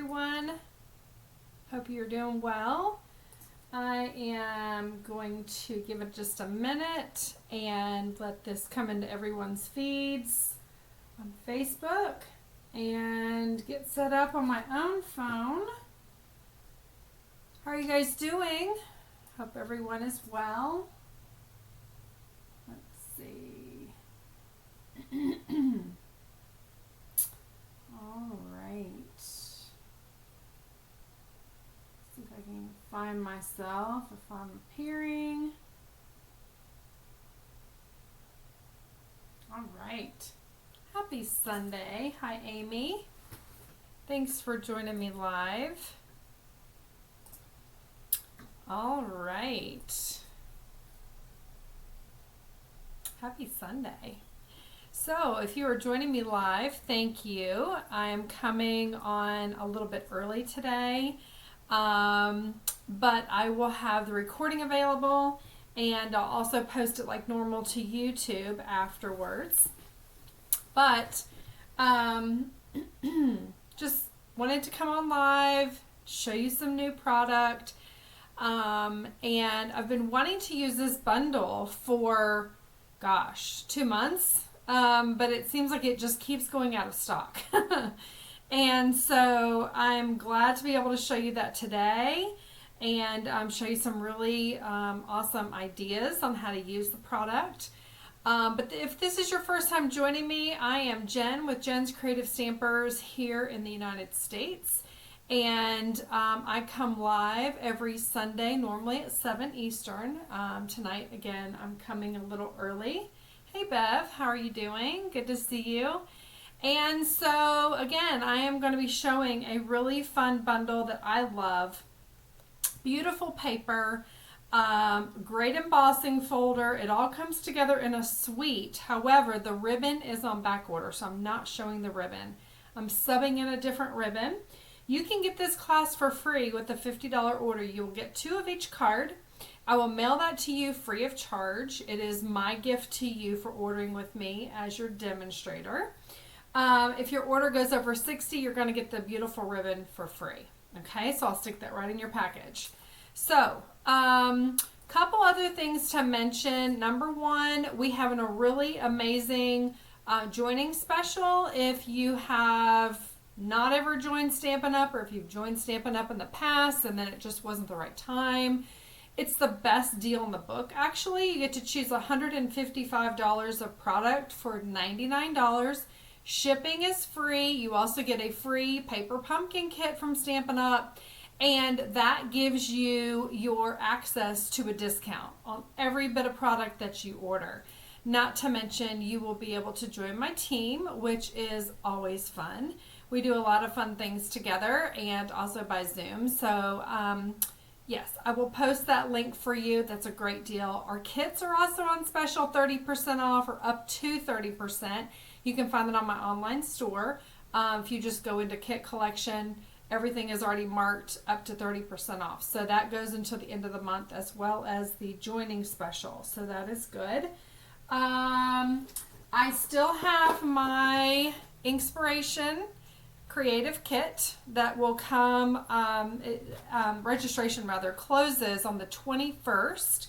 everyone. Hope you're doing well. I am going to give it just a minute and let this come into everyone's feeds on Facebook and get set up on my own phone. How are you guys doing? Hope everyone is well. Let's see. All right. See if I can find myself if I'm appearing. All right. Happy Sunday. Hi, Amy. Thanks for joining me live. All right. Happy Sunday. So if you are joining me live, thank you. I'm coming on a little bit early today, but I will have the recording available, and I'll also post it like normal to YouTube afterwards. But just wanted to come on live, show you some new product, and I've been wanting to use this bundle for, 2 months. But it seems like it just keeps going out of stock. And so I'm glad to be able to show you that today and show you some really awesome ideas on how to use the product. But if this is your first time joining me, I am Jen with Jen's Creative Stampers here in the United States. And I come live every Sunday, normally at 7 Eastern. Tonight, again, I'm coming a little early. Hey Bev, how are you doing? Good to see you. And so again, I am going to be showing a really fun bundle that I love. Beautiful paper, great embossing folder. It all comes together in a suite. However, the ribbon is on back order, so I'm not showing the ribbon. I'm subbing in a different ribbon. You can get this class for free with a $50 order. You will get 2 of each card. I will mail that to you free of charge. It is my gift to you for ordering with me as your demonstrator. If your order goes over 60, you're going to get the beautiful ribbon for free. Okay, so I'll stick that right in your package. So, couple other things to mention. Number one, we have a really amazing joining special. If you have not ever joined Stampin' Up, or if you've joined Stampin' Up in the past and then it just wasn't the right time, it's the best deal in the book. Actually, you get to choose $155 of product for $99. Shipping is free. You also get a free paper pumpkin kit from Stampin' Up, and that gives you your access to a discount on every bit of product that you order. Not to mention, you will be able to join my team, which is always fun. We do a lot of fun things together and also by Zoom. So, yes, I will post that link for you. That's a great deal. Our kits are also on special, 30% off or up to 30%. You can find it on my online store. If you just go into kit collection, everything is already marked up to 30% off. So that goes until the end of the month, as well as the joining special. So that is good. I still have my Inspiration Creative Kit that will come, registration rather, closes on the 21st.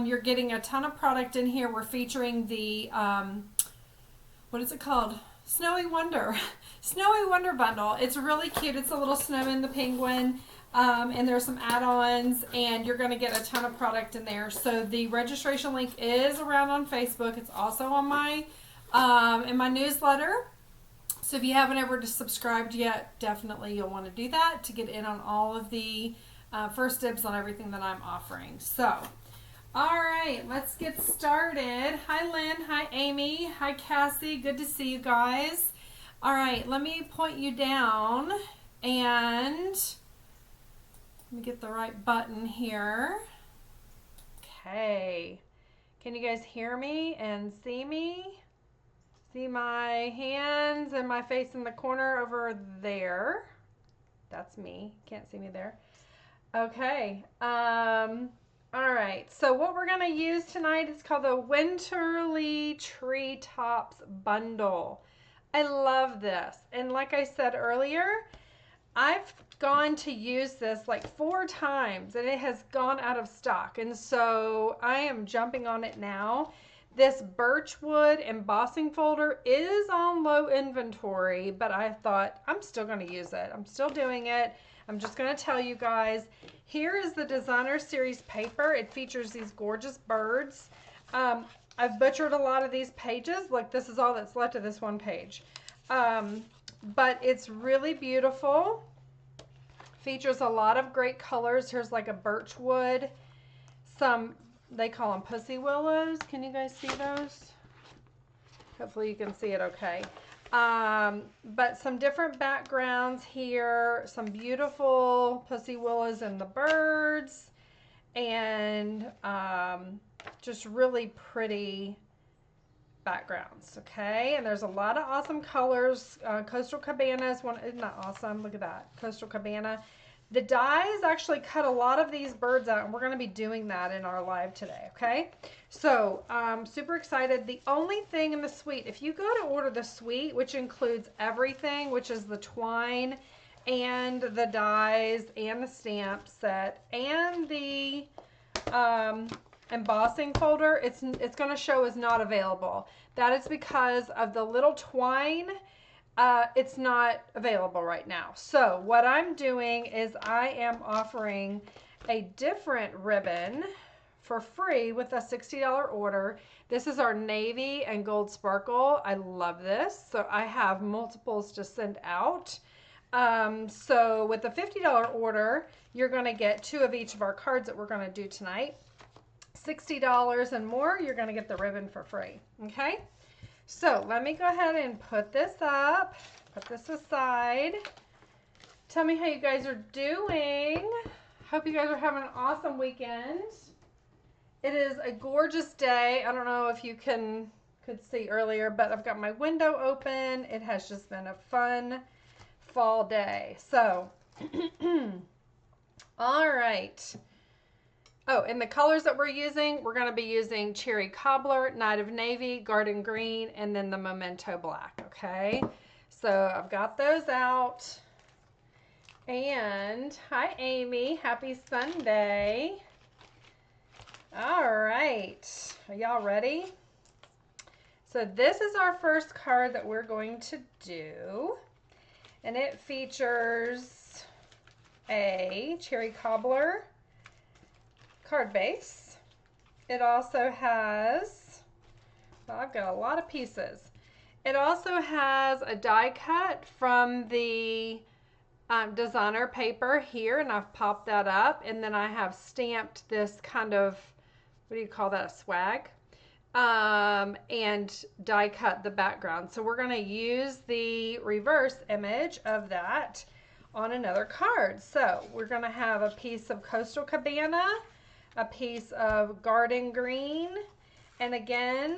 You're getting a ton of product in here. We're featuring the, what is it called? Snowy Wonder. Snowy Wonder bundle. It's really cute. It's a little snowman, the penguin, and there's some add-ons, and you're going to get a ton of product in there. So the registration link is around on Facebook. It's also on my, in my newsletter. So if you haven't ever subscribed yet, definitely you'll want to do that to get in on all of the first dibs on everything that I'm offering. So, all right, let's get started. Hi, Lynn. Hi, Amy. Hi, Cassie. Good to see you guys. All right, let me point you down and let me get the right button here. Okay. Can you guys hear me and see me? See my hands and my face in the corner over there. That's me. Can't see me there. Okay. All right. So what we're going to use tonight is called the Winterly Treetops Bundle. I love this. And like I said earlier, I've gone to use this like 4 times and it has gone out of stock. And so I am jumping on it now. This Birchwood embossing folder is on low inventory, but I thought I'm still going to use it. I'm still doing it. I'm just going to tell you guys, here is the Designer Series paper. It features these gorgeous birds. I've butchered a lot of these pages. Look, this is all that's left of this one page. But it's really beautiful. Features a lot of great colors. Here's like a birchwood, some, they call them pussy willows. Can you guys see those? Hopefully you can see it okay. But some different backgrounds here, some beautiful pussy willows and the birds, and just really pretty backgrounds. Okay, and there's a lot of awesome colors. Coastal Cabana is one. Isn't that awesome? Look at that, Coastal Cabana. The dies actually cut a lot of these birds out, and we're going to be doing that in our live today. Okay, so super excited. The only thing in the suite, if you go to order the suite, which includes everything, which is the twine and the dies and the stamp set and the embossing folder, it's going to show is not available. That is because of the little twine. It's not available right now. So what I'm doing is I am offering a different ribbon for free with a $60 order. This is our navy and gold sparkle. I love this. So I have multiples to send out. So with a $50 order, you're going to get 2 of each of our cards that we're going to do tonight. $60 and more, you're going to get the ribbon for free. Okay, so let me go ahead and put this up, put this aside. Tell me how you guys are doing. Hope you guys are having an awesome weekend. It is a gorgeous day. I don't know if you could see earlier, but I've got my window open. It has just been a fun fall day. So, all right. Oh, and the colors that we're going to be using Cherry Cobbler, Night of Navy, Garden Green, and then the Memento Black, okay? So I've got those out. And hi, Amy. Happy Sunday. All right. Are y'all ready? So this is our first card that we're going to do. And it features a Cherry Cobbler card base. It also has, well, I've got a lot of pieces. It also has a die cut from the designer paper here, and I've popped that up, and then I have stamped this kind of, what do you call that, a swag, and die cut the background. So we're going to use the reverse image of that on another card. So we're going to have a piece of Coastal Cabana, a piece of Garden Green, and again,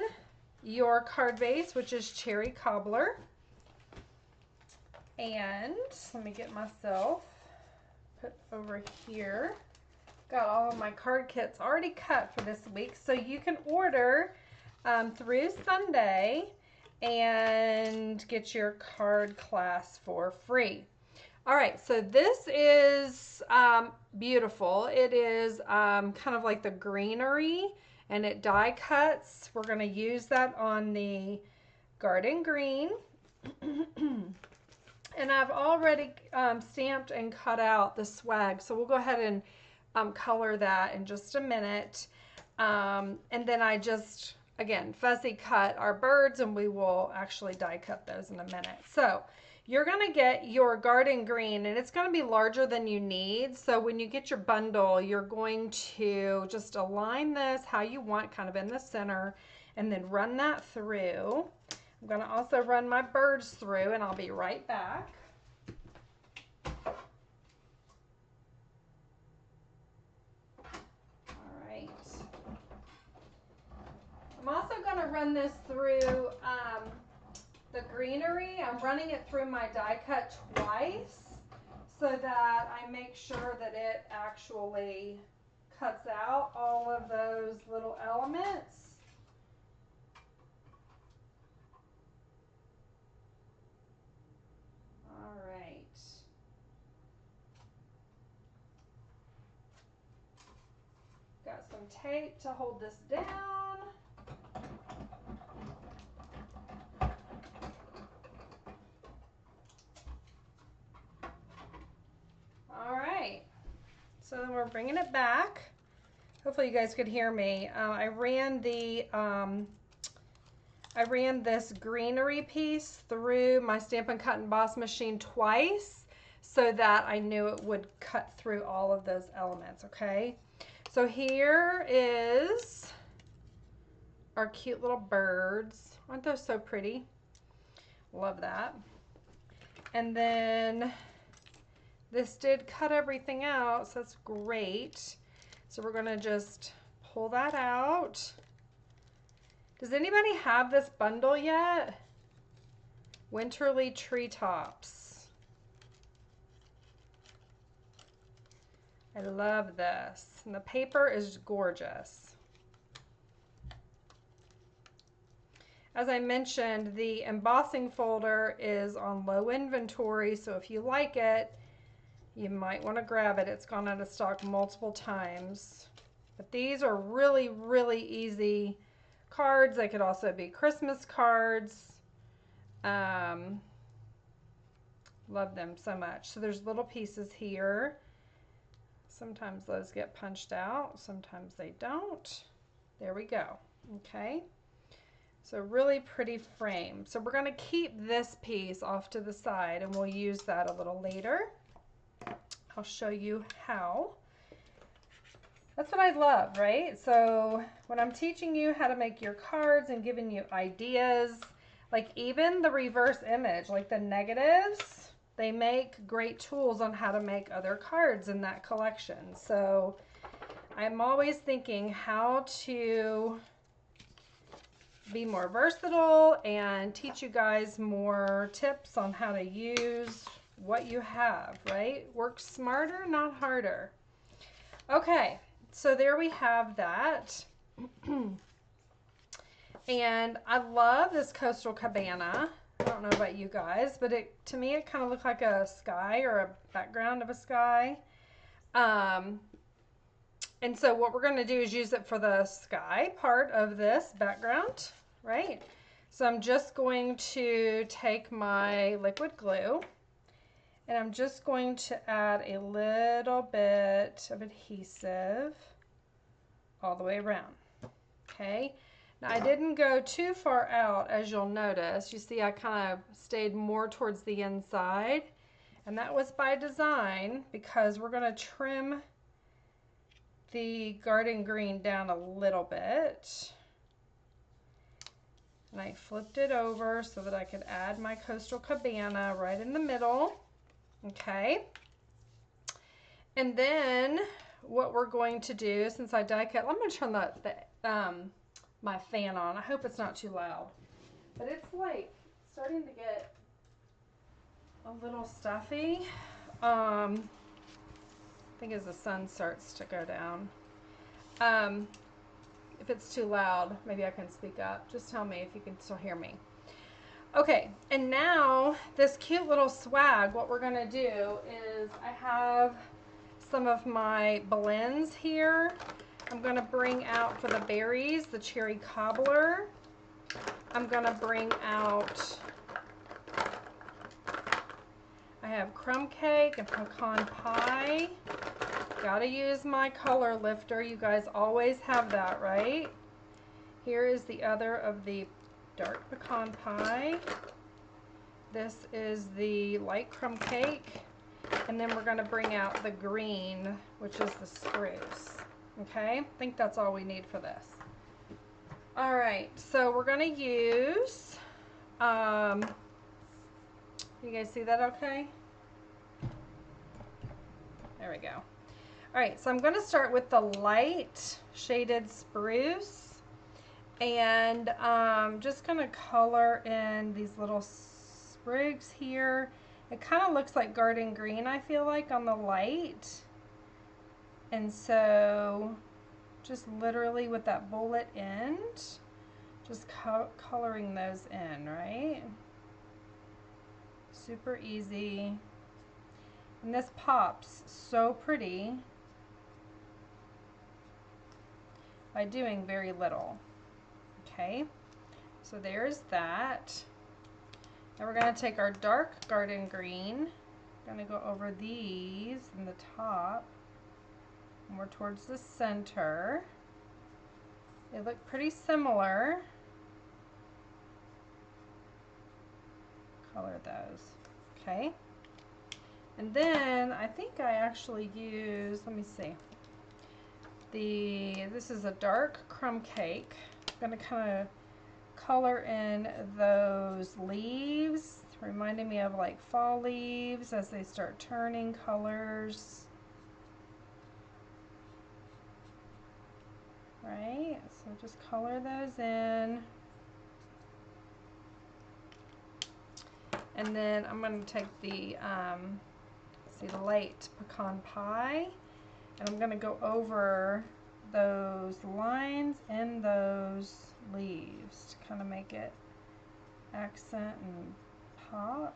your card base, which is Cherry Cobbler. And let me get myself put over here. Got all of my card kits already cut for this week, so you can order through Sunday and get your card class for free. All right, so this is beautiful. It is kind of like the greenery, and it die cuts. We're going to use that on the Garden Green. And I've already stamped and cut out the swag, so we'll go ahead and color that in just a minute. And then I just, again, fussy cut our birds, and we will actually die cut those in a minute. So you're going to get your Garden Green, and it's going to be larger than you need. So when you get your bundle, you're going to just align this how you want, kind of in the center, and then run that through. I'm going to also run my birds through, and I'll be right back. All right. I'm also going to run this through the greenery. I'm running it through my die cut twice so that I make sure that it actually cuts out all of those little elements. All right. tape to hold this down. All right, so then we're bringing it back. Hopefully you guys could hear me. I ran this greenery piece through my Stampin' Cut and Emboss machine twice so that I knew it would cut through all of those elements, okay? So here is our cute little birds. Aren't those so pretty? Love that. And then this did cut everything out, so that's great. So we're gonna just pull that out. Does anybody have this bundle yet? Winterly Treetops. I love this. And the paper is gorgeous. As I mentioned, the embossing folder is on low inventory, so if you like it, you might want to grab it. It's gone out of stock multiple times. But these are really, really easy cards. They could also be Christmas cards. Love them so much. So there's little pieces here. Sometimes those get punched out. Sometimes they don't. There we go. Okay. So really pretty frame. So we're going to keep this piece off to the side and we'll use that a little later. I'll show you how. That's what I love, right? So when I'm teaching you how to make your cards and giving you ideas, like even the reverse image, like the negatives, they make great tools on how to make other cards in that collection. So I'm always thinking how to be more versatile and teach you guys more tips on how to use what you have, right? Work smarter, not harder. Okay, so there we have that. And I love this Coastal Cabana. I don't know about you guys, but to me it kind of looked like a sky or a background of a sky. And so what we're going to do is use it for the sky part of this background, right? So I'm just going to take my liquid glue and I'm just going to add a little bit of adhesive all the way around, okay? Now I didn't go too far out, as you'll notice. You see I kind of stayed more towards the inside, and that was by design because we're going to trim the garden green down a little bit. And I flipped it over so that I could add my Coastal Cabana right in the middle. Okay. And then what we're going to do, since I die cut, I'm going to turn my fan on. I hope it's not too loud. But it's like starting to get a little stuffy. I think as the sun starts to go down. If it's too loud, maybe I can speak up. Just tell me if you can still hear me. Okay, and now this cute little swag, what we're gonna do is I have some of my blends here. I'm gonna bring out for the berries, the cherry cobbler. I'm gonna bring out, I have crumb cake and pecan pie. Gotta use my color lifter. You guys always have that, right? Here is the other of the dark pecan pie. This is the light crumb cake. And then we're gonna bring out the green, which is the spruce. Okay, I think that's all we need for this. All right, so we're gonna use, you guys see that okay? There we go. All right, so I'm going to start with the light shaded spruce, and just going to color in these little sprigs here. It kind of looks like garden green, I feel like, on the light. And so just literally with that bullet end, just coloring those in, right? Super easy. And this pops so pretty. by doing very little. Okay, so there's that. Now we're going to take our dark garden green. I'm going to go over these in the top, more towards the center. They look pretty similar. Color those. Okay. And then I think I actually use, let me see. This is a dark crumb cake. I'm going to kind of color in those leaves, reminding me of like fall leaves as they start turning colors. Right, so just color those in. And then I'm going to take the light pecan pie, and I'm going to go over those lines in those leaves to kind of make it accent and pop.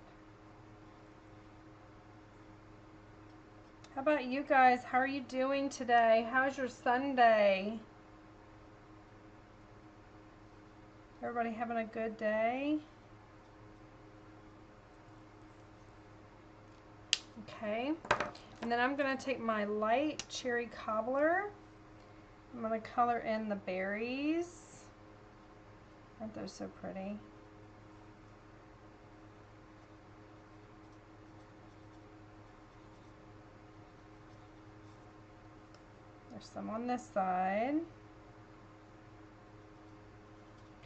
How about you guys? How are you doing today? How's your Sunday? Everybody having a good day? Okay, and then I'm going to take my light cherry cobbler. I'm going to color in the berries. Aren't those so pretty? There's some on this side.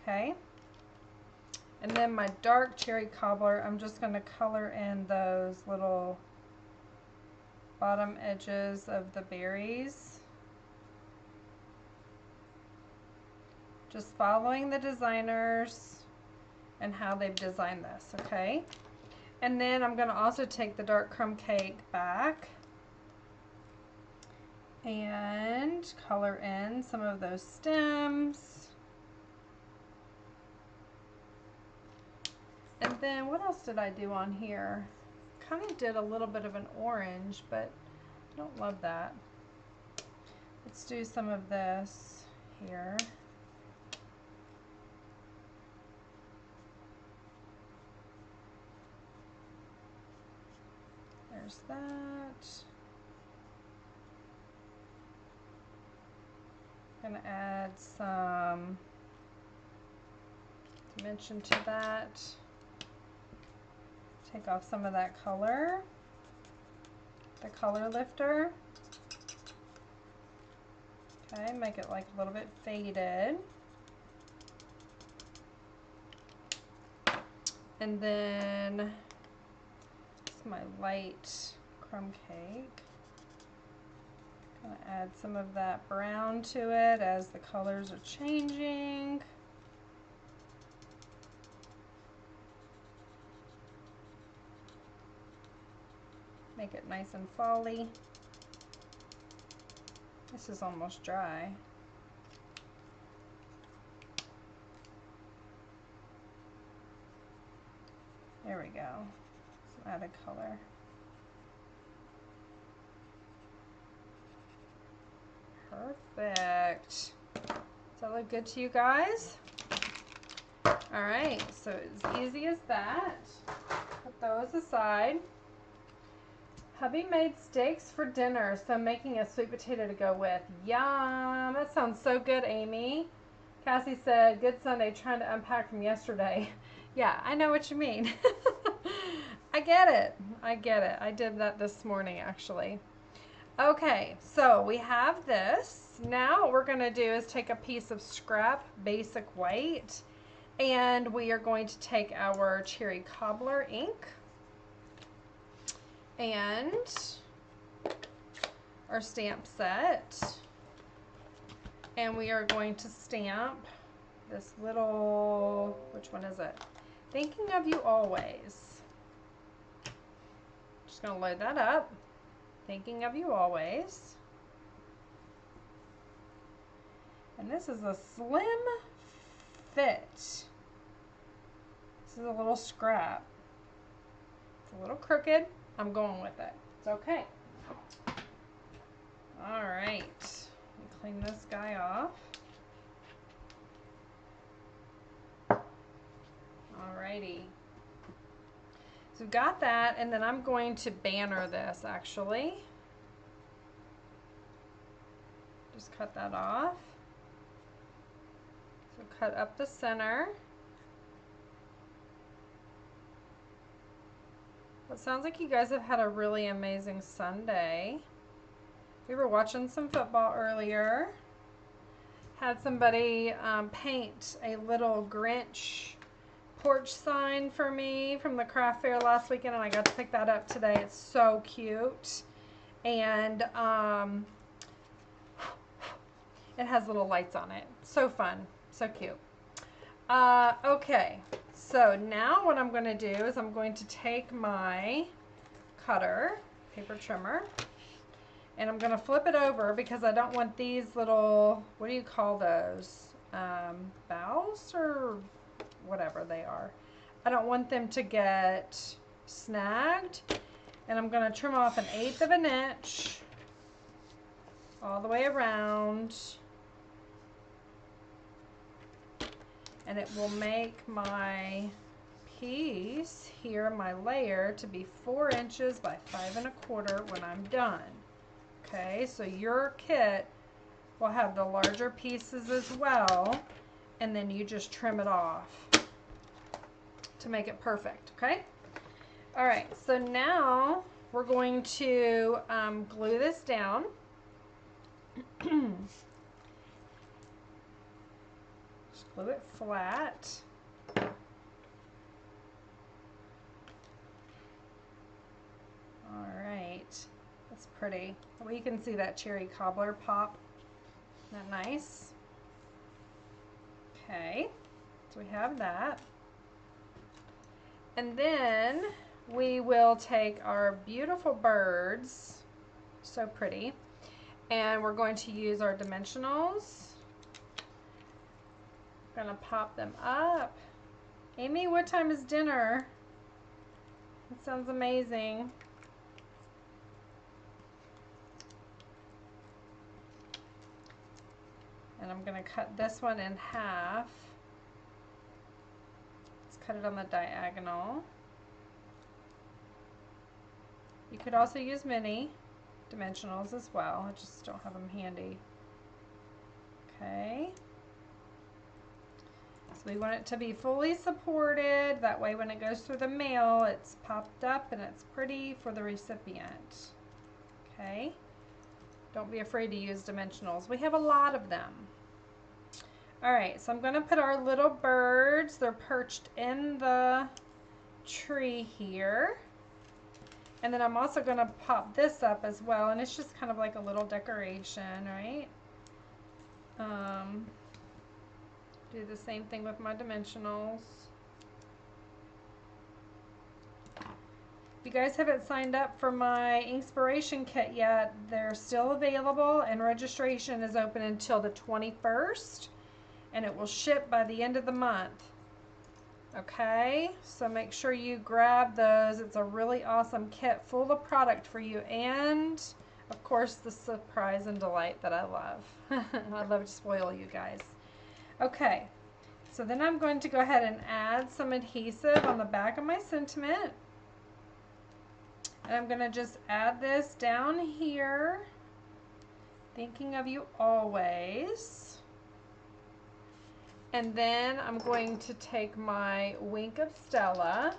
Okay. And then my dark cherry cobbler, I'm just going to color in those little bottom edges of the berries. Just following the designers and how they've designed this, okay? And then I'm going to also take the dark crumb cake back and color in some of those stems. And then what else did I do on here? Kind of did a little bit of an orange, but I don't love that. Let's do some of this here. There's that. I'm gonna add some dimension to that. Take off some of that color, the color lifter. Okay, make it like a little bit faded. And then my light crumb cake. Gonna add some of that brown to it as the colors are changing. Make it nice and fall-y. This is almost dry. There we go. Some added color. Perfect. Does that look good to you guys? All right, so as easy as that. Put those aside. Hubby made steaks for dinner, so I'm making a sweet potato to go with. Yum! That sounds so good, Amy. Cassie said, good Sunday, trying to unpack from yesterday. Yeah, I know what you mean. I get it. I get it. I did that this morning, actually. Okay, so we have this. Now what we're going to do is take a piece of scrap basic white, and we are going to take our cherry cobbler ink and our stamp set, and we are going to stamp this little, which one is it? Thinking of You Always. Just going to load that up. Thinking of You Always. And this is a slim fit. This is a little scrap. It's a little crooked. I'm going with it. It's okay. All right. Let me clean this guy off. So we've got that, and then I'm going to banner this actually. Just cut that off. So cut up the center. It sounds like you guys have had a really amazing Sunday. We were watching some football earlier. Had somebody paint a little Grinch porch sign for me from the craft fair last weekend, and I got to pick that up today. It's so cute. And it has little lights on it. So fun. So cute. Okay. So now what I'm going to do is I'm going to take my cutter, paper trimmer, and I'm going to flip it over because I don't want these little, what do you call those? Boughs or whatever they are. I don't want them to get snagged. And I'm going to trim off 1/8 of an inch all the way around. And it will make my piece here, my layer, to be 4 inches by 5 1/4 when I'm done. Okay, so your kit will have the larger pieces as well, and then you just trim it off to make it perfect, okay? All right, so now we're going to glue this down. Just glue it flat. All right, that's pretty. Well, you can see that cherry cobbler pop. Isn't that nice? Okay, so we have that. And then we will take our beautiful birds, so pretty, and we're going to use our dimensionals. We're gonna pop them up. Amy, what time is dinner? That sounds amazing. And I'm gonna cut this one in half. Let's cut it on the diagonal. You could also use mini dimensionals as well. I just don't have them handy. Okay. So we want it to be fully supported. That way when it goes through the mail, it's popped up and it's pretty for the recipient. Okay. Don't be afraid to use dimensionals. We have a lot of them. All right, so I'm going to put our little birds. They're perched in the tree here. And then I'm also going to pop this up as well, and it's just kind of like a little decoration, right? Do the same thing with my dimensionals. If you guys haven't signed up for my Inkspiration kit yet, they're still available, and registration is open until the 21st, and it will ship by the end of the month. Okay, so make sure you grab those. It's a really awesome kit full of product for you, and of course the surprise and delight that I love. I love to spoil you guys. Okay, so then I'm going to go ahead and add some adhesive on the back of my sentiment. And I'm going to just add this down here, thinking of you always. And then I'm going to take my Wink of Stella.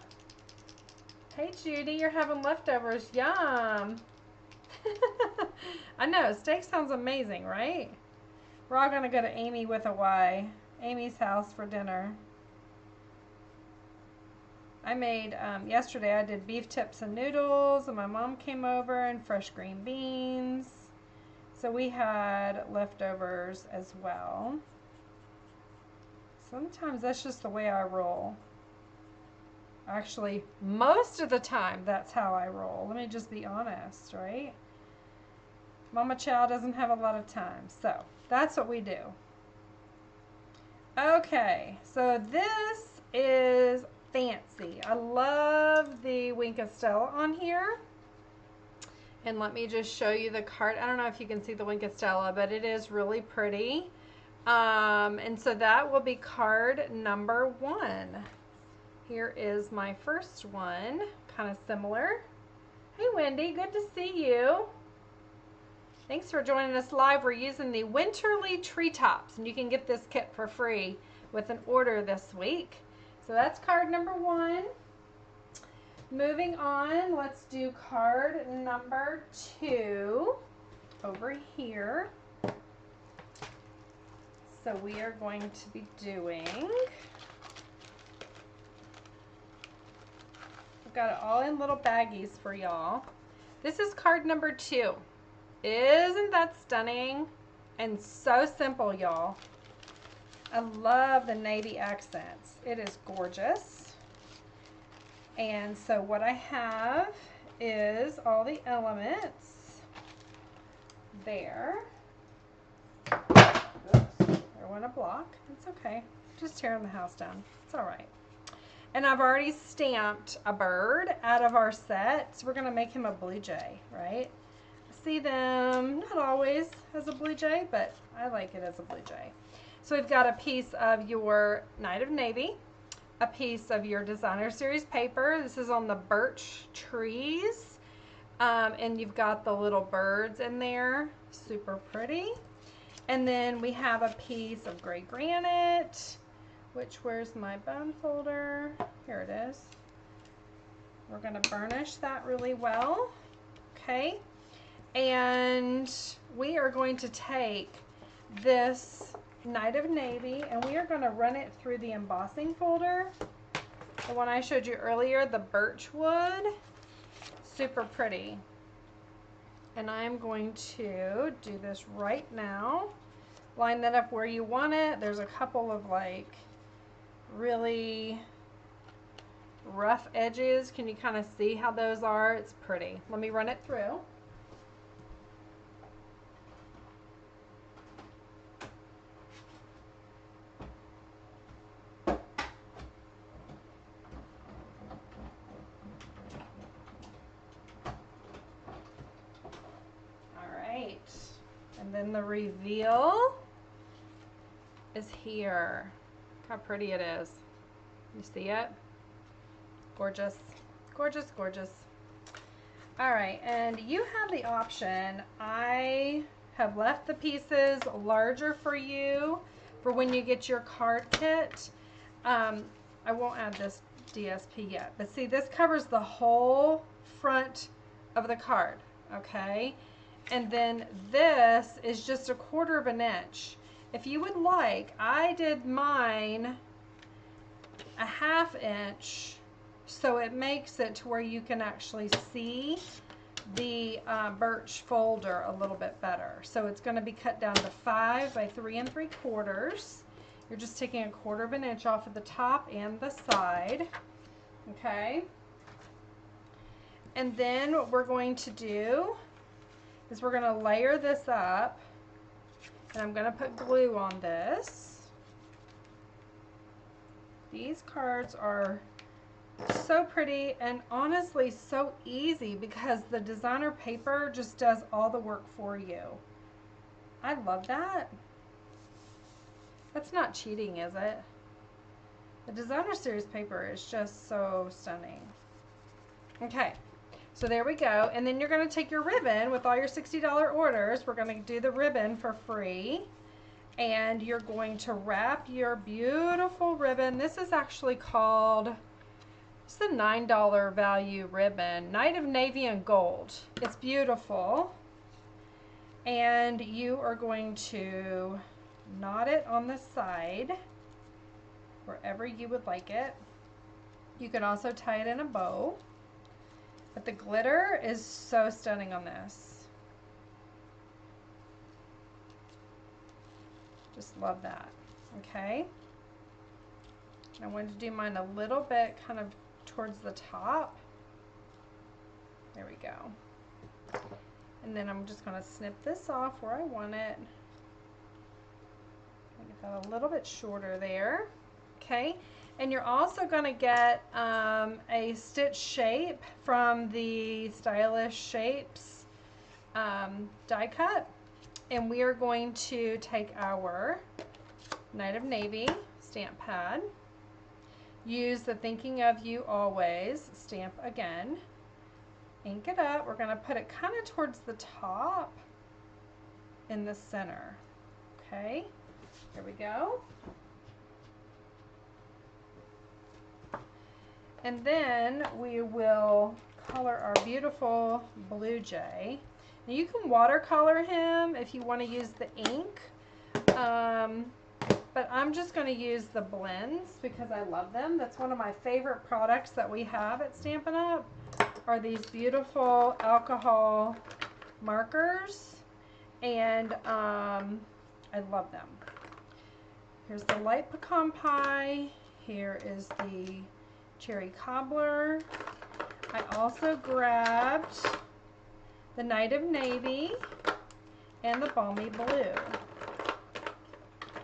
Hey Judy, you're having leftovers. Yum! I know, steak sounds amazing, right? We're all going to go to Amy with a Y, Amy's house for dinner. I made, yesterday I did beef tips and noodles, and my mom came over, and fresh green beans. So we had leftovers as well. Sometimes that's just the way I roll. Actually, most of the time that's how I roll. Let me just be honest, right? Mama Chow doesn't have a lot of time, so that's what we do. Okay, so this is fancy. I love the Wink of Stella on here. And let me just show you the card. I don't know if you can see the Wink of Stella, but it is really pretty. And so that will be card number 1. Here is my first one, kind of similar. Hey Wendy, good to see you. Thanks for joining us live. We're using the Winterly Treetops, and you can get this kit for free with an order this week. So that's card number 1. Moving on, let's do card number 2 over here. So we are going to be doing, I've got it all in little baggies for y'all. This is card number 2. Isn't that stunning? And so simple, y'all. I love the navy accents. It is gorgeous. And so what I have is all the elements there. Oops, I want to block. It's okay. Just tearing the house down. It's all right. And I've already stamped a bird out of our set. So we're going to make him a blue jay, right? See them not always as a blue jay, but I like it as a blue jay. So we've got a piece of your Night of Navy, a piece of your Designer Series paper. This is on the birch trees, and you've got the little birds in there, super pretty. And then we have a piece of gray granite, which, where's my bone folder? Here it is. We're going to burnish that really well, okay? And we are going to take this Night of Navy and we are going to run it through the embossing folder. The one I showed you earlier, the birch wood. Super pretty. And I'm going to do this right now. Line that up where you want it. There's a couple of like really rough edges. Can you kind of see how those are? It's pretty. Let me run it through. And then the reveal is here. Look how pretty it is. You see it? Gorgeous. Gorgeous, gorgeous. All right, and you have the option. I have left the pieces larger for you for when you get your card kit. I won't add this DSP yet, but see, this covers the whole front of the card, okay? And then this is just 1/4 of an inch. If you would like, I did mine a 1/2 inch, so it makes it to where you can actually see the birch folder a little bit better. So it's going to be cut down to 5 by 3 3/4. You're just taking 1/4 of an inch off of the top and the side, okay? And then what we're going to do is we're going to layer this up, and I'm going to put glue on this. These cards are so pretty and honestly so easy because the designer paper just does all the work for you. I love that. That's not cheating, is it? The Designer Series paper is just so stunning. Okay. So there we go. And then you're going to take your ribbon with all your $60 orders. We're going to do the ribbon for free. And you're going to wrap your beautiful ribbon. This is actually called, it's the $9 value ribbon. Night of Navy and Gold. It's beautiful. And you are going to knot it on the side wherever you would like it. You can also tie it in a bow. But the glitter is so stunning on this. Just love that. Okay. I wanted to do mine a little bit kind of towards the top. There we go. And then I'm just going to snip this off where I want it. Get that a little bit shorter there. Okay. And you're also going to get a stitch shape from the Stylish Shapes die cut. And we are going to take our Night of Navy stamp pad. use the Thinking of You Always stamp again. Ink it up. We're going to put it kind of towards the top in the center. Okay, here we go. And then we will color our beautiful Blue Jay. Now you can watercolor him if you want to use the ink, but I'm just going to use the blends because I love them. That's one of my favorite products that we have at Stampin' Up! Are these beautiful alcohol markers, and I love them. Here's the light pecan pie. Here is the cherry cobbler. I also grabbed the Night of Navy and the Balmy Blue.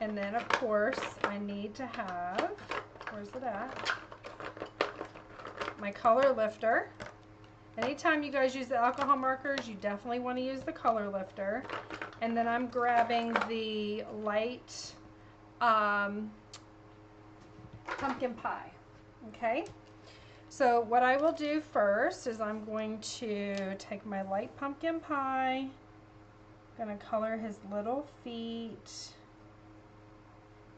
And then of course I need to have, where's it at? My color lifter. Anytime you guys use the alcohol markers, you definitely want to use the color lifter. And then I'm grabbing the light pumpkin pie. Okay, so what I will do first is I'm going to take my light pumpkin pie. I'm going to color his little feet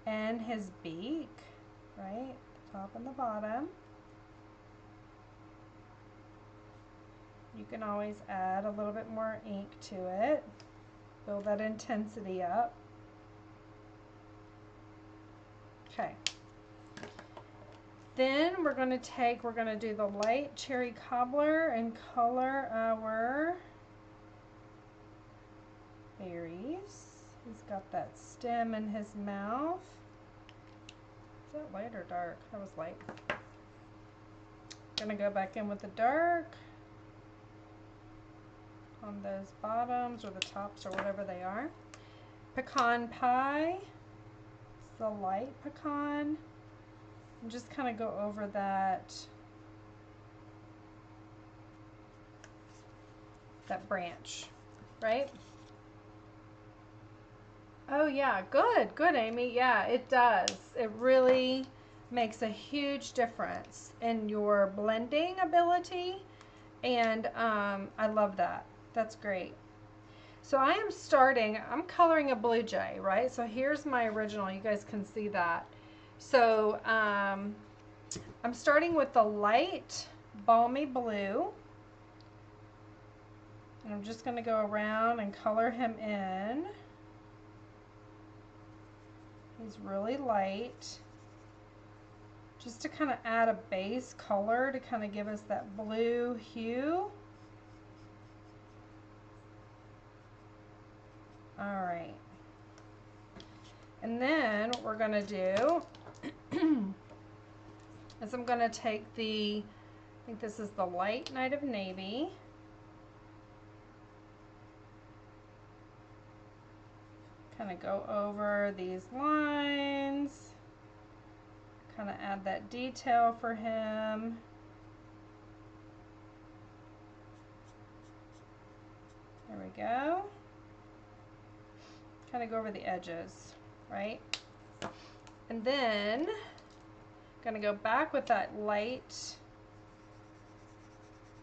and his beak, right, the top and the bottom. You can always add a little bit more ink to it, build that intensity up. Okay. Then we're going to do the light cherry cobbler and color our berries. He's got that stem in his mouth. Is that light or dark? That was light. Gonna go back in with the dark on those bottoms or the tops or whatever they are. Pecan pie. It's the light pecan. And just kind of go over that branch, right? Oh yeah, good Amy. Yeah, it does. It really makes a huge difference in your blending ability, and I love that. That's great. So I'm coloring a Blue Jay, right? So here's my original. You guys can see that. So I'm starting with the light Balmy Blue, and I'm just going to go around and color him in. He's really light, just to kind of add a base color to kind of give us that blue hue. All right. And then what we're going to do is I'm going to take I think this is the light Night of Navy. Kind of go over these lines, kind of add that detail for him. There we go. Kind of go over the edges, right? And then I'm going to go back with that light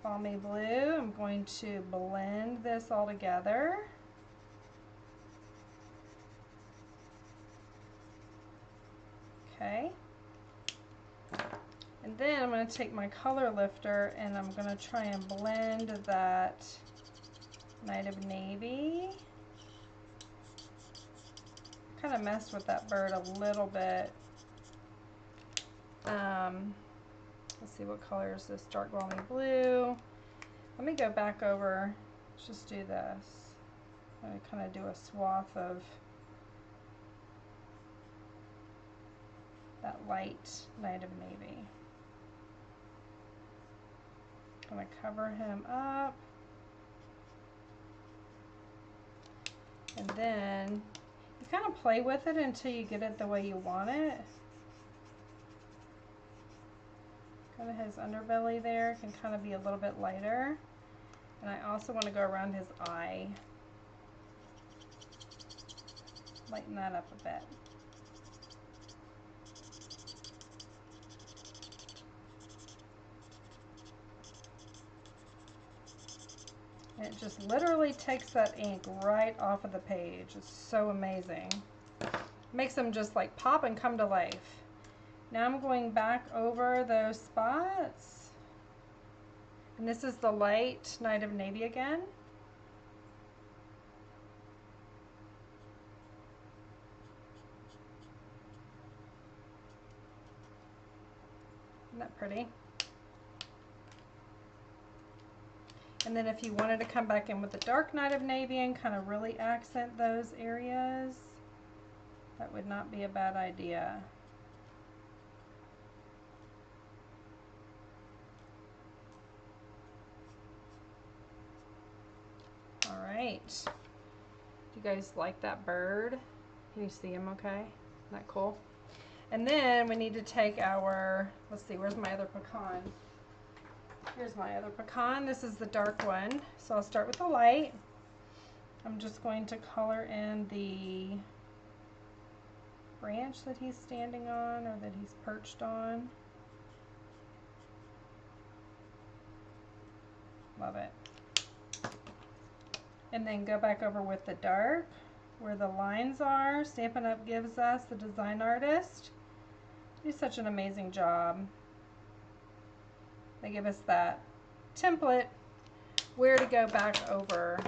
Balmy Blue. I'm going to blend this all together. Okay. And then I'm going to take my color lifter and I'm going to try and blend that Night of Navy. Kind of messed with that bird a little bit. Let's see, what color is this? Dark Balmy Blue. Let me go back over. Let's just do this. I'm going to kind of do a swath of that light Night of Navy. I'm going to cover him up. And then you kind of play with it until you get it the way you want it. Kind of his underbelly there can kind of be a little bit lighter. And I also want to go around his eye. Lighten that up a bit. it just literally takes that ink right off of the page. It's so amazing. Makes them just like pop and come to life. Now I'm going back over those spots. And this is the light Night of Navy again. Isn't that pretty? And then if you wanted to come back in with the dark Night of Navy and kind of really accent those areas, that would not be a bad idea. All right. Do you guys like that bird? Can you see him okay? Isn't that cool? And then we need to take our, let's see, where's my other pecan? Here's my other pecan. This is the dark one. So I'll start with the light. I'm just going to color in the branch that he's standing on or that he's perched on. Love it. And then go back over with the dark where the lines are. Stampin' Up! Gives us, the design artist, do such an amazing job. They give us that template where to go back over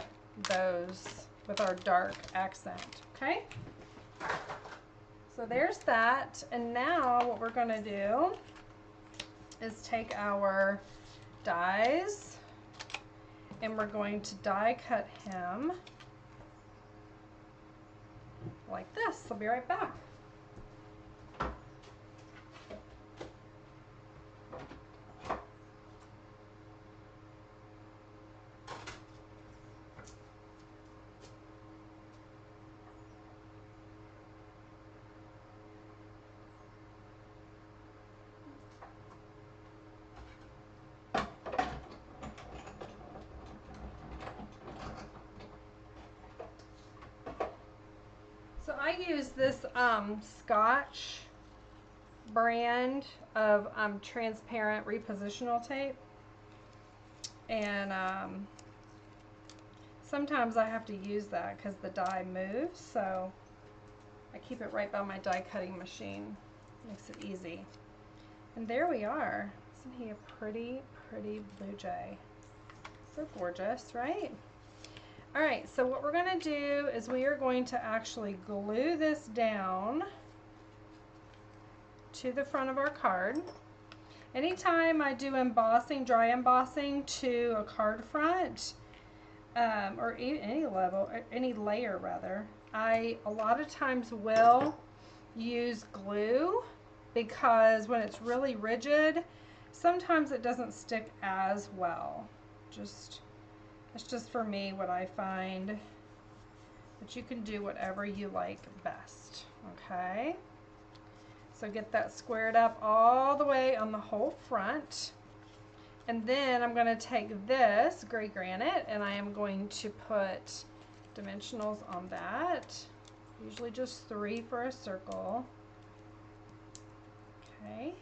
those with our dark accent, okay? So there's that, and now what we're gonna do is take our dies and we're going to die cut him like this. I'll be right back. So I use this Scotch brand of transparent repositional tape, and sometimes I have to use that because the die moves, so I keep it right by my die cutting machine. Makes it easy. And there we are. Isn't he a pretty, pretty blue jay? So gorgeous, right? All right, so what we're going to do is we are going to actually glue this down to the front of our card. Anytime I do embossing, dry embossing to a card front, or any level, any layer rather, I a lot of times will use glue because when it's really rigid, sometimes it doesn't stick as well. It's just for me what I find, but you can do whatever you like best, okay? So get that squared up all the way on the whole front. And then I'm going to take this gray granite and I am going to put dimensionals on that. Usually just 3 for a circle. Okay.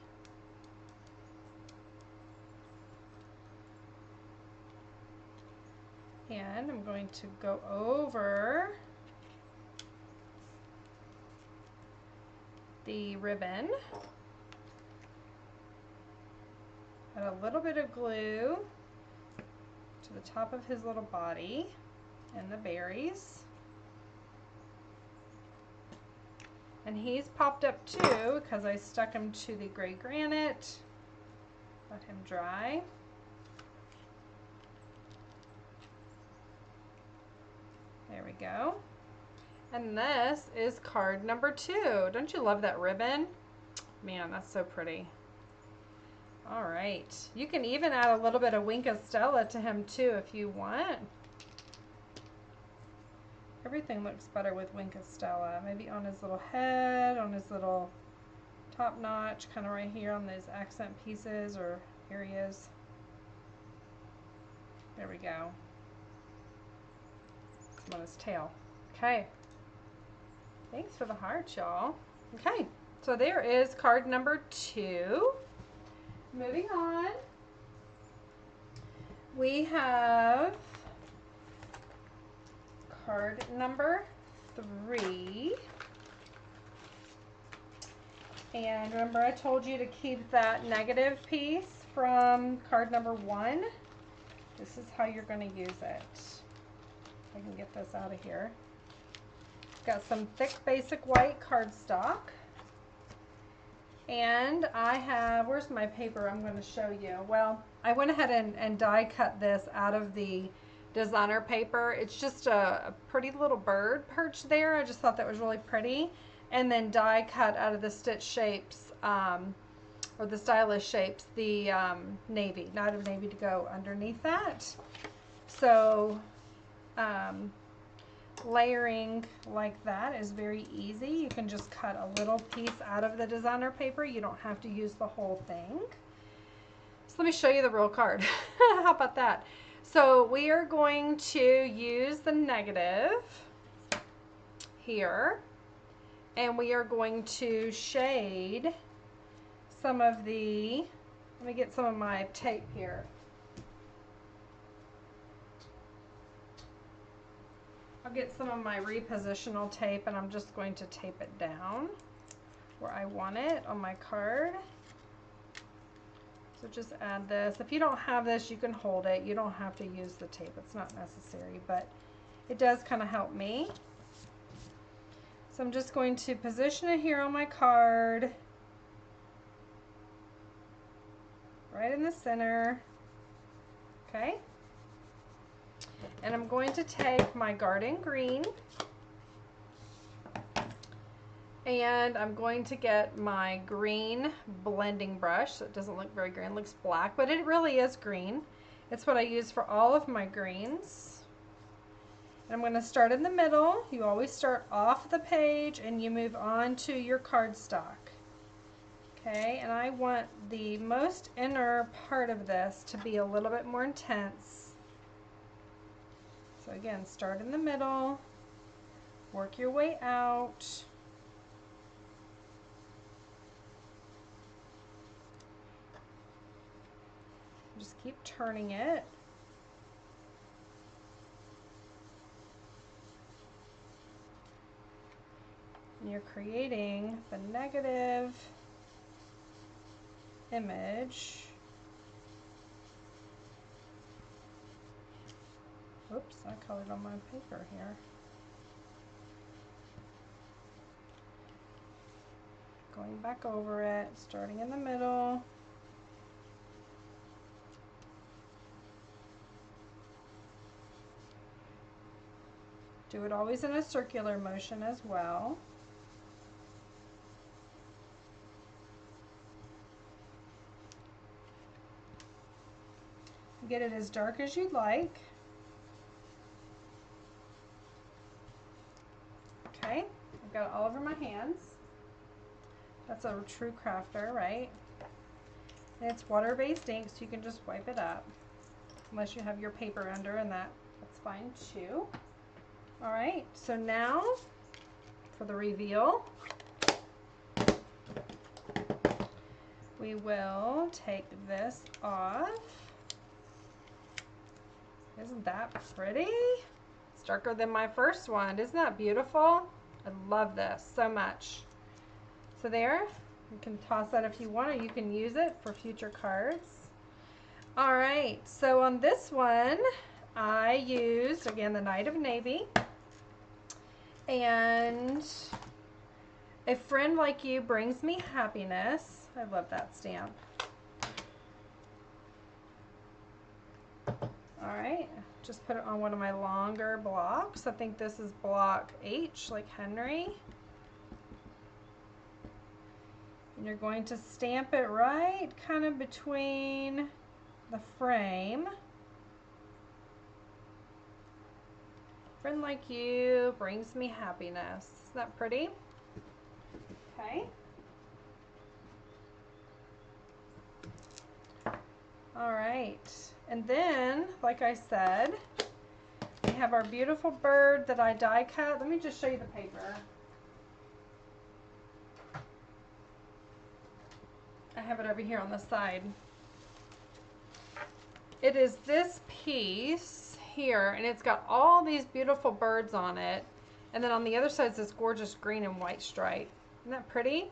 And I'm going to go over the ribbon, add a little bit of glue to the top of his little body and the berries. And he's popped up too because I stuck him to the gray granite. Let him dry. There we go. And this is card number 2. Don't you love that ribbon? Man, that's so pretty. All right. You can even add a little bit of Wink of Stella to him too if you want. Everything looks better with Wink of Stella. Maybe on his little head, on his little top notch, kind of right here on those accent pieces or areas. There we go. Some on his tail. Okay. Thanks for the heart, y'all. Okay, so there is card number 2. Moving on. We have card number 3. And remember I told you to keep that negative piece from card number 1. This is how you're going to use it. I can get this out of here. Got some thick basic white cardstock. And I have, where's my paper I'm going to show you? Well, I went ahead and die cut this out of the designer paper. It's just a pretty little bird perched there. I just thought that was really pretty. And then die cut out of the stitch shapes, or the stylish shapes, the navy, Night of Navy to go underneath that. So layering like that is very easy. You can just cut a little piece out of the designer paper. You don't have to use the whole thing. So let me show you the real card. How about that? So we are going to use the negative here, and we are going to shade some of the, let me get some of my tape here. I'll get some of my repositional tape, and I'm just going to tape it down where I want it on my card. So just add this. If you don't have this, you can hold it. You don't have to use the tape. It's not necessary, but it does kind of help me. So I'm just going to position it here on my card, right in the center. Okay. And I'm going to take my Garden Green, and I'm going to get my green blending brush. So it doesn't look very green, it looks black, but it really is green. It's what I use for all of my greens. And I'm going to start in the middle. You always start off the page and you move on to your cardstock. Okay, and I want the most inner part of this to be a little bit more intense. So again, start in the middle, work your way out. Just keep turning it. And you're creating the negative image. Oops, I colored on my paper here. Going back over it, starting in the middle. Do it always in a circular motion as well. Get it as dark as you'd like. Okay, I've got it all over my hands. That's a true crafter, right? And it's water-based ink, so you can just wipe it up. Unless you have your paper under, and that's fine too. All right, so now for the reveal, we will take this off. Isn't that pretty? It's darker than my first one. Isn't that beautiful? I love this so much. So there, you can toss that if you want, or you can use it for future cards. All right, so on this one, I used, again, the Night of Navy. And a friend like you brings me happiness. I love that stamp. All right, just put it on one of my longer blocks. I think this is block H, like Henry. And you're going to stamp it right kind of between the frame. Friend like you brings me happiness. Isn't that pretty? Okay. All right. And then, like I said, we have our beautiful bird that I die cut. Let me just show you the paper. I have it over here on the side. It is this piece here, and it's got all these beautiful birds on it. And then on the other side is this gorgeous green and white stripe. Isn't that pretty?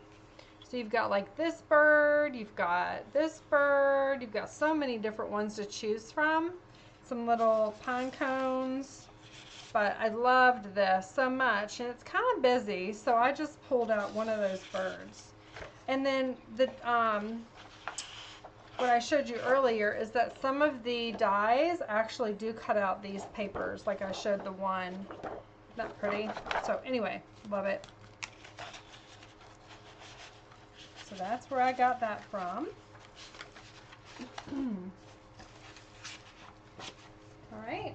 So you've got like this bird, you've got this bird, you've got so many different ones to choose from. Some little pine cones. But I loved this so much, and it's kind of busy, so I just pulled out one of those birds. And then the what I showed you earlier is that some of the dies actually do cut out these papers, like I showed the one. Isn't that pretty? So anyway, love it. So that's where I got that from. All right.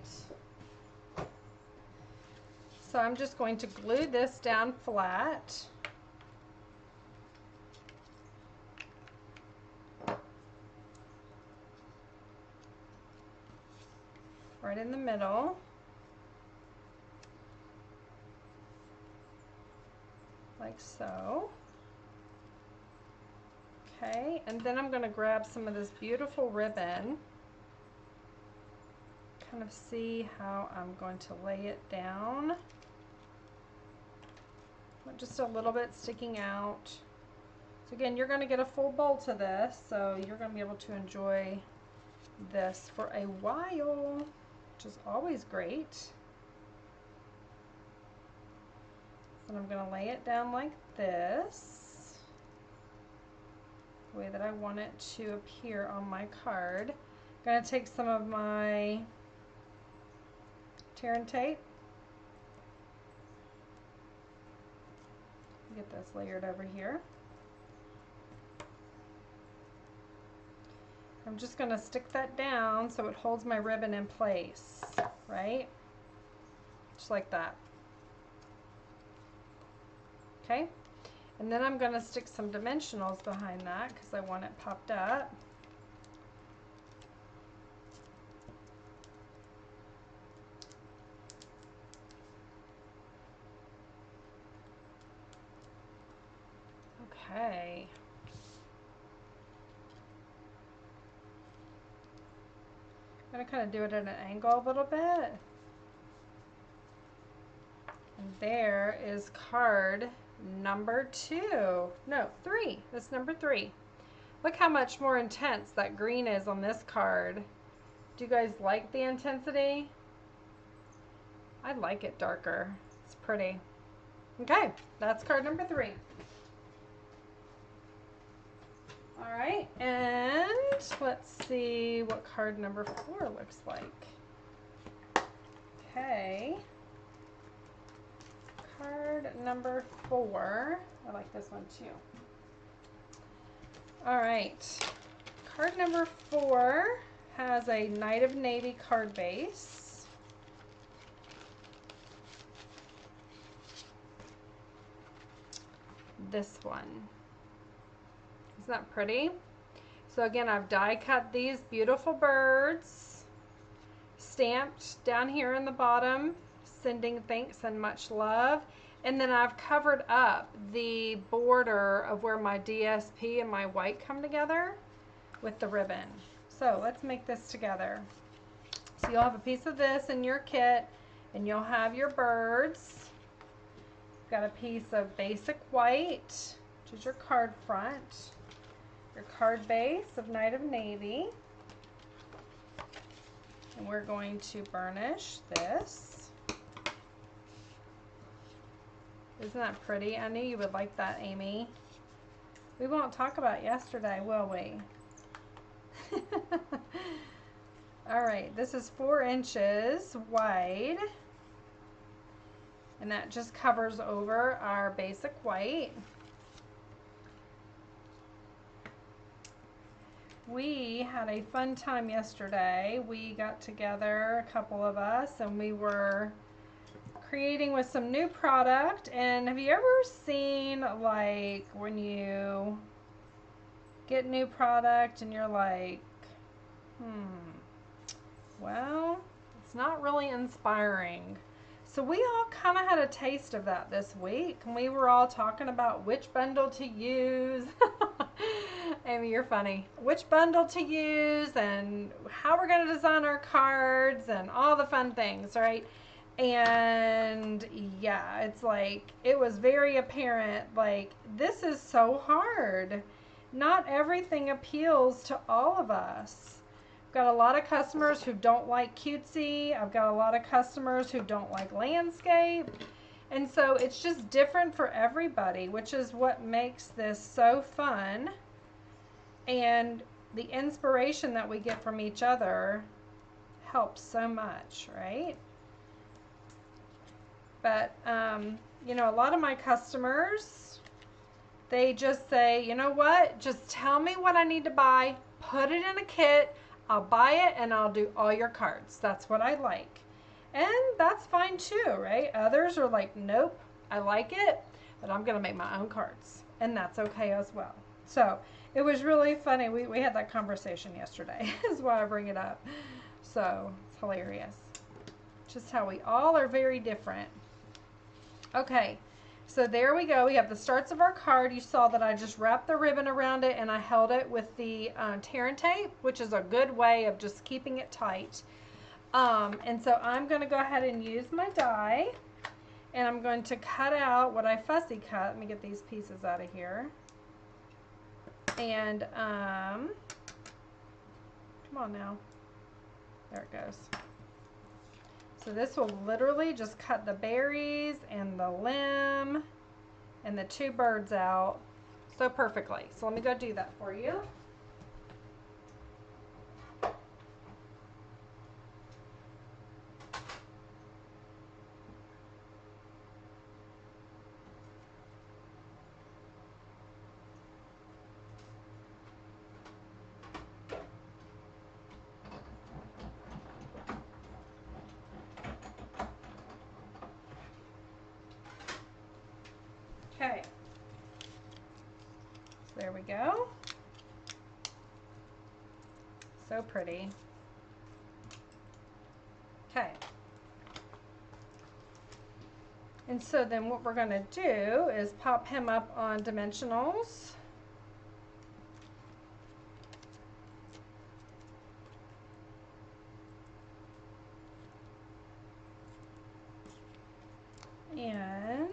So I'm just going to glue this down flat. Right in the middle. Like so. Okay, and then I'm going to grab some of this beautiful ribbon. Kind of see how I'm going to lay it down. Just a little bit sticking out. So again, you're going to get a full bowl to this, so you're going to be able to enjoy this for a while, which is always great. And I'm going to lay it down like this, the way that I want it to appear on my card. I'm going to take some of my tear and tape. Get this layered over here. I'm just going to stick that down so it holds my ribbon in place, right? Just like that. Okay, and then I'm going to stick some dimensionals behind that because I want it popped up. Okay. I'm going to kind of do it at an angle a little bit. And there is card number 2. No, 3. That's number 3. Look how much more intense that green is on this card. Do you guys like the intensity? I like it darker. It's pretty. Okay, that's card number 3. All right, and let's see what card number 4 looks like. Okay. Card number 4. I like this one too. All right. Card number 4 has a Night of Navy card base. This one. Isn't that pretty? So again, I've die cut these beautiful birds, stamped down here in the bottom, sending thanks and much love. And then I've covered up the border of where my DSP and my white come together with the ribbon. So let's make this together. So you'll have a piece of this in your kit, and you'll have your birds. Got a piece of basic white, which is your card front. Your card base of Night of Navy. And we're going to burnish this. Isn't that pretty? I knew you would like that, Amy. We won't talk about yesterday, will we? All right, this is 4 inches wide. And that just covers over our basic white. We had a fun time yesterday. We got together, a couple of us, and we were creating with some new product. And have you ever seen, like, when you get new product and you're like, well, it's not really inspiring. So we all kind of had a taste of that this week, and we were all talking about which bundle to use. Amy, you're funny. Which bundle to use and how we're going to design our cards and all the fun things, right? And yeah, it's like, it was very apparent, like, this is so hard. Not everything appeals to all of us. I've got a lot of customers who don't like cutesy. I've got a lot of customers who don't like landscape. And so it's just different for everybody, which is what makes this so fun. And the inspiration that we get from each other helps so much, right? But, you know, a lot of my customers, they just say, you know what, just tell me what I need to buy, put it in a kit, I'll buy it and I'll do all your cards. That's what I like. And that's fine too, right? Others are like, nope, I like it, but I'm going to make my own cards. And that's okay as well. So it was really funny. We had that conversation yesterday, is why I bring it up. So it's hilarious. Just how we all are very different. Okay, so there we go. We have the starts of our card. You saw that I just wrapped the ribbon around it and I held it with the tear and tape, which is a good way of just keeping it tight. And so I'm going to go ahead and use my die, and I'm going to cut out what I fussy cut. Let me get these pieces out of here. And come on now. There it goes. So this will literally just cut the berries and the limb and the two birds out so perfectly. So let me go do that for you. Okay, so there we go. So pretty. Okay. And so then what we're going to do is pop him up on dimensionals. And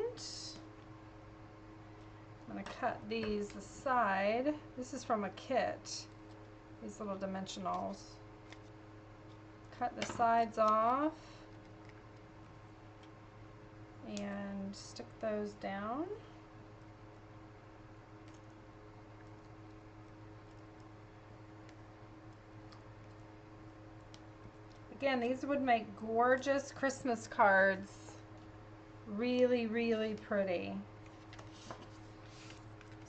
I'm going to cut these aside. This is from a kit, these little dimensionals. Cut the sides off and stick those down. Again, these would make gorgeous Christmas cards. Really, really pretty.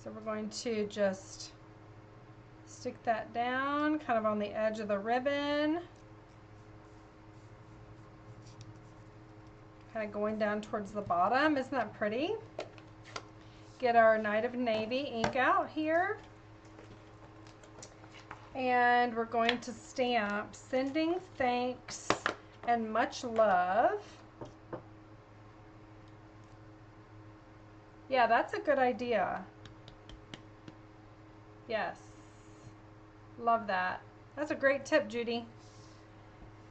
So we're going to just stick that down kind of on the edge of the ribbon. Kind of going down towards the bottom. Isn't that pretty? Get our Night of Navy ink out here. And we're going to stamp sending thanks and much love. Yeah, that's a good idea. Yes. Love that. That's a great tip, Judy.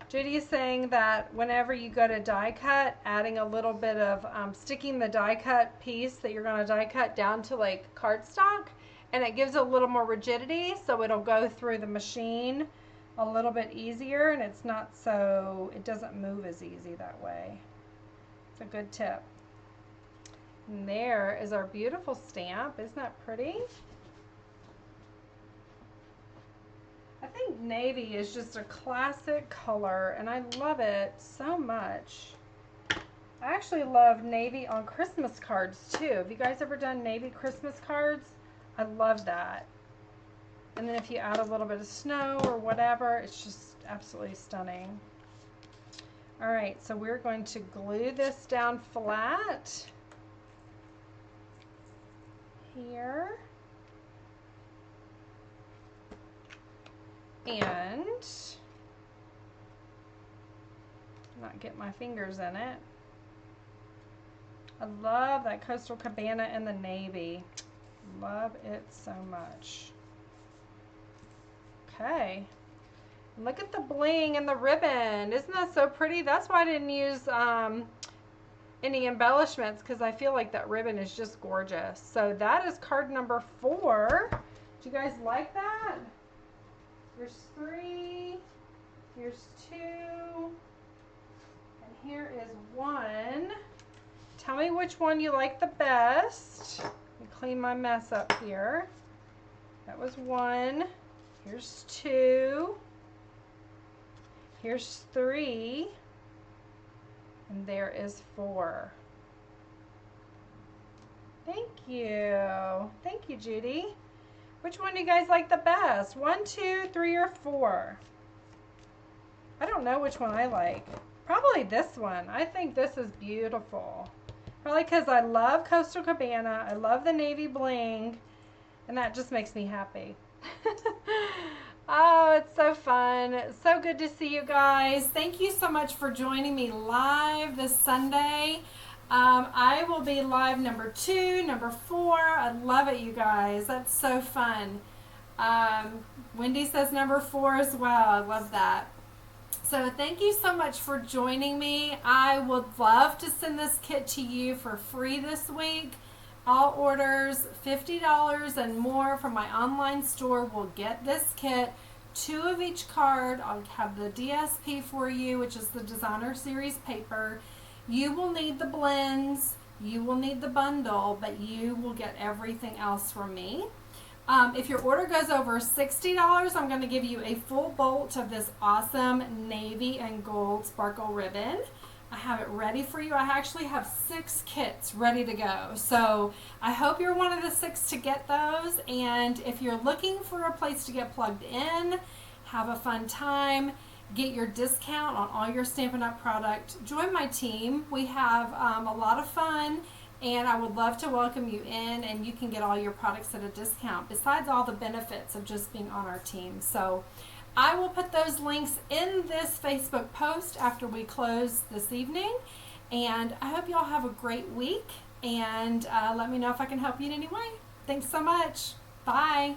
Judy is saying that whenever you go to die cut, adding a little bit of sticking the die cut piece that you're going to die cut down to like cardstock, and it gives a little more rigidity, so it'll go through the machine a little bit easier, and it's not so, it doesn't move as easy that way. It's a good tip. And there is our beautiful stamp. Isn't that pretty? I think navy is just a classic color, and I love it so much. I actually love navy on Christmas cards too. Have you guys ever done navy Christmas cards? I love that. And then if you add a little bit of snow or whatever, it's just absolutely stunning. All right, so we're going to glue this down flat here. And not get my fingers in it. I love that Coastal Cabana and the navy. Love it so much. Okay. Look at the bling and the ribbon. Isn't that so pretty? That's why I didn't use any embellishments, because I feel like that ribbon is just gorgeous. So that is card number 4. Do you guys like that? Here's 3. Here's 2. And here is 1. Tell me which one you like the best. Let me clean my mess up here. That was 1. Here's 2. Here's 3. And there is 4. Thank you. Thank you, Judy. Which one do you guys like the best? 1, 2, 3, or 4? I don't know which one I like. Probably this one. I think this is beautiful. Probably because I love Coastal Cabana. I love the navy bling. And that just makes me happy. Oh, it's so fun. So good to see you guys. Thank you so much for joining me live this Sunday. I will be live number 2, number 4. I love it, you guys. That's so fun. Wendy says number 4 as well. I love that. So thank you so much for joining me. I would love to send this kit to you for free this week. All orders $50 and more from my online store will get this kit. 2 of each card. I'll have the DSP for you, which is the Designer Series paper. You will need the blends. You will need the bundle, but you will get everything else from me. If your order goes over $60, I'm going to give you a full bolt of this awesome navy and gold sparkle ribbon. I have it ready for you. I actually have 6 kits ready to go. So I hope you're one of the 6 to get those. And if you're looking for a place to get plugged in, have a fun time, get your discount on all your Stampin' Up! Product, join my team. We have a lot of fun, and I would love to welcome you in, and you can get all your products at a discount, besides all the benefits of just being on our team. So I will put those links in this Facebook post after we close this evening. And I hope y'all have a great week. And let me know if I can help you in any way. Thanks so much. Bye.